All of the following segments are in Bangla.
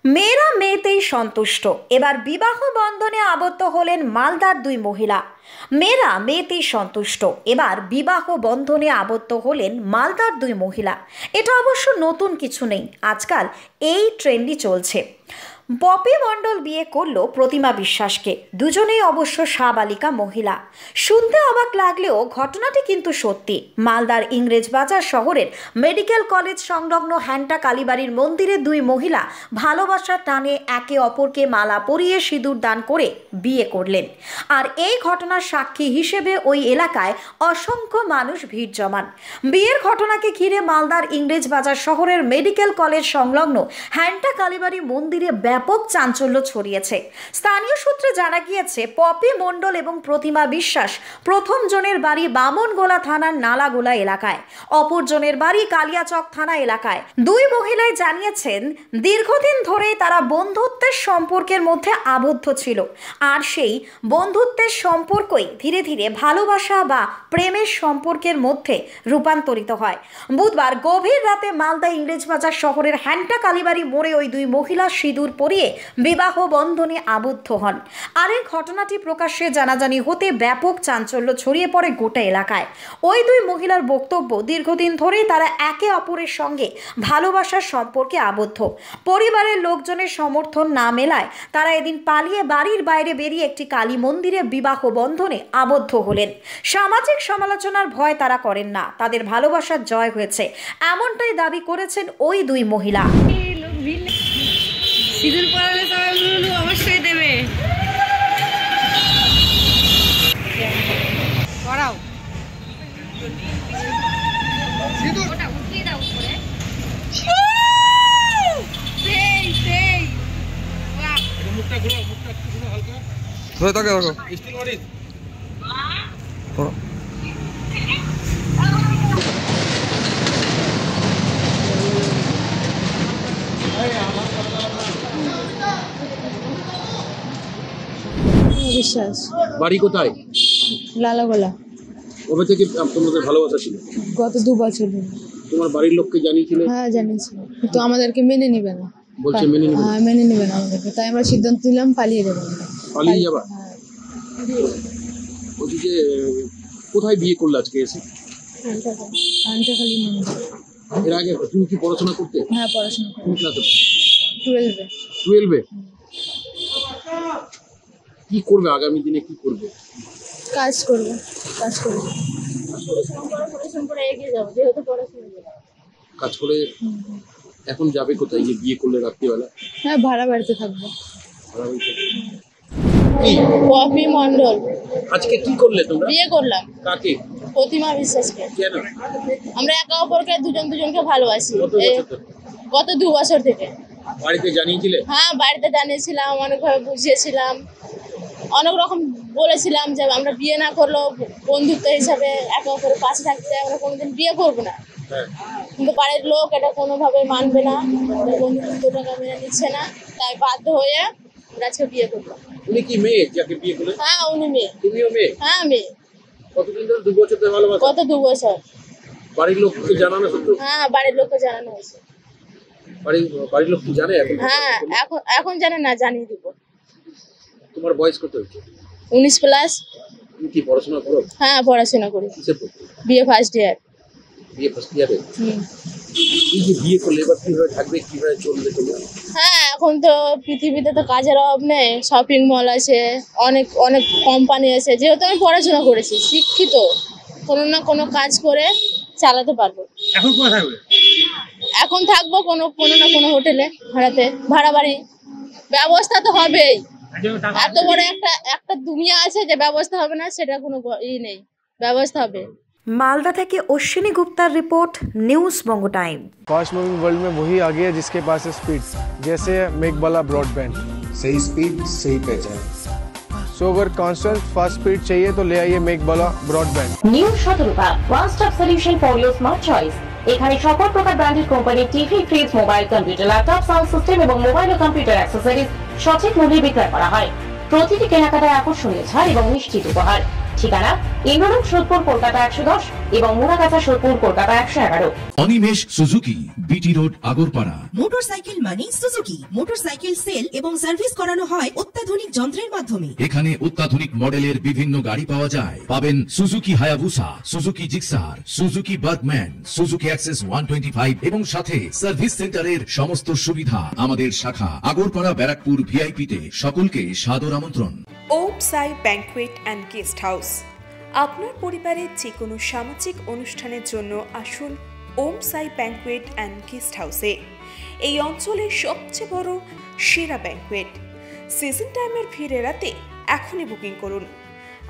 মেয়েরা মেয়েতেই সন্তুষ্ট। এবার বিবাহ বন্ধনে আবদ্ধ হলেন মালদার দুই মহিলা। মেয়েরা মেয়েতেই সন্তুষ্ট, এবার বিবাহ বন্ধনে আবদ্ধ হলেন মালদার দুই মহিলা। এটা অবশ্য নতুন কিছু নেই, আজকাল এই ট্রেন্ডই চলছে। পপি মণ্ডল বিয়ে করলো প্রতিমা বিশ্বাসকে। দুজনেই অবশ্য সাবালিকা মহিলা। শুনতে অবাক লাগলেও ঘটনাটি কিন্তু সত্যি। মালদার ইংরেজবাজার শহরের মেডিকেল কলেজ সংলগ্ন হ্যান্টা কালীবাড়ির মন্দিরে দুই মহিলা ভালোবাসার টানে একে অপরকে মালা পরিয়ে সিঁদুর দান করে বিয়ে করলেন। আর এই ঘটনার সাক্ষী হিসেবে ওই এলাকায় অসংখ্য মানুষ ভিড় জমান। বিয়ের ঘটনাকে ঘিরে মালদার ইংরেজবাজার শহরের মেডিকেল কলেজ সংলগ্ন হ্যান্টা কালীবাড়ি মন্দিরে ব্যাপক চাঞ্চল্য ছড়িয়েছে। স্থানীয় সূত্রে জানা গিয়েছে, পপি মণ্ডল এবং প্রতিমা বিশ্বাস প্রথম জনের বাড়ি বামনগোলা থানার নালাগোলা এলাকায়, অপর জনের বাড়ি কালিয়াচক থানা এলাকায়। দুই মহিলাই জানিয়েছেন, দীর্ঘদিন ধরেই তারা বন্ধুত্বের সম্পর্কের মধ্যে আবদ্ধ ছিল, আর সেই বন্ধুত্বের সম্পর্কই ধীরে ধীরে ভালোবাসা বা প্রেমের সম্পর্কের মধ্যে রূপান্তরিত হয়। বুধবার গভীর রাতে মালদা ইংরেজবাজার শহরের হ্যান্টা কালীবাড়ি মোড়ে ওই দুই মহিলা সিঁদুর পরিয়ে বিবাহ বন্ধনে আবদ্ধ হন। আর এই ঘটনাটি প্রকাশ্যে জানাজানি হতে ব্যাপক চাঞ্চল্য ছড়িয়ে পড়ে গোটা এলাকায়। ওই দুই মহিলার বক্তব্য, দীর্ঘদিন ধরেই তারা একে অপরের সঙ্গে ভালোবাসার সম্পর্কে আবদ্ধ। পরিবারের লোকজনের সমর্থন না মেলায় তারা এদিন পালিয়ে বাড়ির বাইরে বেরিয়ে একটি কালী মন্দিরে বিবাহ বন্ধনে আবদ্ধ হলেন। সামাজিক সমালোচনার ভয় তারা করেন না, তাদের ভালোবাসার জয় হয়েছে, এমনটাই দাবি করেছেন ওই দুই মহিলা। সিঁদুর পরালে সবাই অবশ্যই দেবে। পরাও ওটা উঠিয়ে দাও উপরে। সেই সেই বাহ, মুখটা ঘুরো হালকা ধরে তাকে রাখো। স্টিল বডি বিশ্বাস। বাড়ি কোথায়? লালাগোলা। কবে থেকে তোমাদের ভালোবাসা ছিল? গত 2 বছর ধরে। তোমার বাড়ির লোককে জানিয়েছিলে? হ্যাঁ জানিয়েছি, তো আমাদেরকে মেনে নিবে না। বলছে মেনে নিবে না? হ্যাঁ মেনে নিবে না আমাদেরকে, তাই আমরা সিদ্ধান্ত নিলাম পালিয়ে যাবো। পালিয়ে যাবা? হ্যাঁ। বলছি যে কোথায় বিয়ে করলে আজকে এসে? আন্টাখালী মন্দির। এর আগে তুমি কি পড়াশোনা করতে? হ্যাঁ পড়াশোনা করি। কোন ক্লাসে? 12-এ। 12-এ? কি করবে আগামী দিনে, কি করবে? কাজ করবো। কাজ করে এখন যাবে কোথায়? যে বিয়ে করলে রাত্রিবেলা? হ্যাঁ ভাড়া বাড়িতে থাকবো। ভাড়া বাড়িতে। পপি মণ্ডল। আজকে কি করলে তোমরা? বিয়ে করলাম। কাকে? প্রতিমা বিশ্বাসকে। কেন? আমরা একে অপরকে দুজনকে ভালোবাসি। কত বছর ধরে? গত 2 বছর থেকে। বাড়িতে জানিয়েছিলে? হ্যাঁ বাড়িতে জানিয়েছিলাম, অনেকভাবে বুঝিয়েছিলাম, অনেক রকম বলেছিলাম যে আমরা বিয়ে না করলেও বন্ধুত্ব হিসাবে একে অপরের পাশে থাকতে, আমরা কোনোদিন বিয়ে করবো না। হ্যাঁ। কিন্তু বাড়ির লোক এটা কোনোভাবে মানবে না, বন্ধুত্বটাকে মেনে নিচ্ছে না, তাই বাধ্য হয়ে আমরা আজকে বিয়ে করলাম। উনি কি মেয়ে যাকে বিয়ে করলে? হ্যাঁ উনি মেয়ে। তুমিও মেয়ে? হ্যাঁ মেয়ে। কতদিন ধরে? 2 বছর ধরে ভালোবাসা? গত 2 বছর। বাড়ির লোককে জানানো সত্ত্বেও? হ্যাঁ বাড়ির লোককে জানানো হয়েছে। বাড়ির লোক কি জানে এখন? হ্যাঁ এখন জানে না, জানিয়ে দিব। তোমার বয়স কত হয়েছে? 19+। তুমি কি পড়াশোনা করো? হ্যাঁ পড়াশোনা করি। কিসে পড়তে? বিয়ে ফার্স্ট ইয়ার। বিয়ে ফার্স্ট ইয়ারে? এই যে বিয়ে করলে এবার কিভাবে থাকবে, কিভাবে চলবে তোমরা? হ্যাঁ এখন তো পৃথিবীতে তো কাজের অভাব নেই, শপিং মল আছে, অনেক অনেক কোম্পানি আছে। যেহেতু আমি পড়াশোনা করেছি, শিক্ষিত, কোনো না কোনো কাজ করে চালাতে পারবো। এখন কোথায় থাকবে? এখন থাকবো কোনো না কোনো হোটেলে, ভাড়া বাড়ি। ব্যবস্থা তো হবেই, এত বড় একটা দুনিয়া আছে যে ব্যবস্থা হবে না সেটা কোনো নেই, ব্যবস্থা হবে। मालदा থেকে অশ্বিনী গুপ্তার রিপোর্ট, নিউজ বঙ্গ টাইম। फास्ट मूविंग वर्ल्ड में वही आगे है जिसके पास है स्पीड, जैसे मेघबाला ब्रॉडबैंड। सही स्पीड सही पहचान। सो अगर कांस्टेंट फास्ट स्पीड चाहिए तो ले आइए Meghbala broadband. New Shatarupa one stop solution for your smart choice. এখানে সকল প্রকার ব্র্যান্ডেড কোম্পানির TV, fridge, mobile, computer, laptop, sound system এবং মোবাইল ও কম্পিউটার অ্যাক্সেসরিজ সঠিক মূল্যে বিক্রয় করা হয়। প্রতিটি কেনাকাটায় আকর্ষণীয় ছাড় এবং নিশ্চিত উপহার। ঠিকানা ইন্দ্রলোক সোদপুর কলকাতা 110 এবং Muragachha Sodepur Kolkata 111। Animesh Suzuki, BT road, Agarpara. Motorcycle মানে সুজুকি। মোটরসাইকেল সেল এবং সার্ভিস করানো হয় অত্যাধুনিক যন্ত্রের মাধ্যমে। এখানে অত্যাধুনিক মডেলের বিভিন্ন গাড়ি পাওয়া যায়। পাবেন Suzuki Hayabusa, Suzuki Gixxer, Suzuki Bergman, Suzuki access 125 এবং সাথে সার্ভিস সেন্টারের সমস্ত সুবিধা। আমাদের শাখা আগরপাড়া ব্যারাকপুর ভিআইপিতে। সকলকে সাদর আমন্ত্রণ। ওম সাই ব্যাংকুয়েট অ্যান্ড গেস্ট হাউস। আপনার পরিবারের যে কোনো সামাজিক অনুষ্ঠানের জন্য আসুন ওম সাই ব্যাংকুয়েট অ্যান্ড গেস্ট হাউসে। এই অঞ্চলের সবচেয়ে বড় সেরা ব্যাংকুয়েট। সিজন টাইমের ভিড় এড়াতে এখনই বুকিং করুন।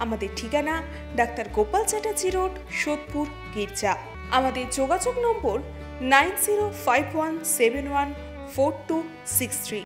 আমাদের ঠিকানা ডাক্তার গোপাল চ্যাটার্জি রোড, সোদপুর, গির্জা। আমাদের যোগাযোগ নম্বর 9051714263।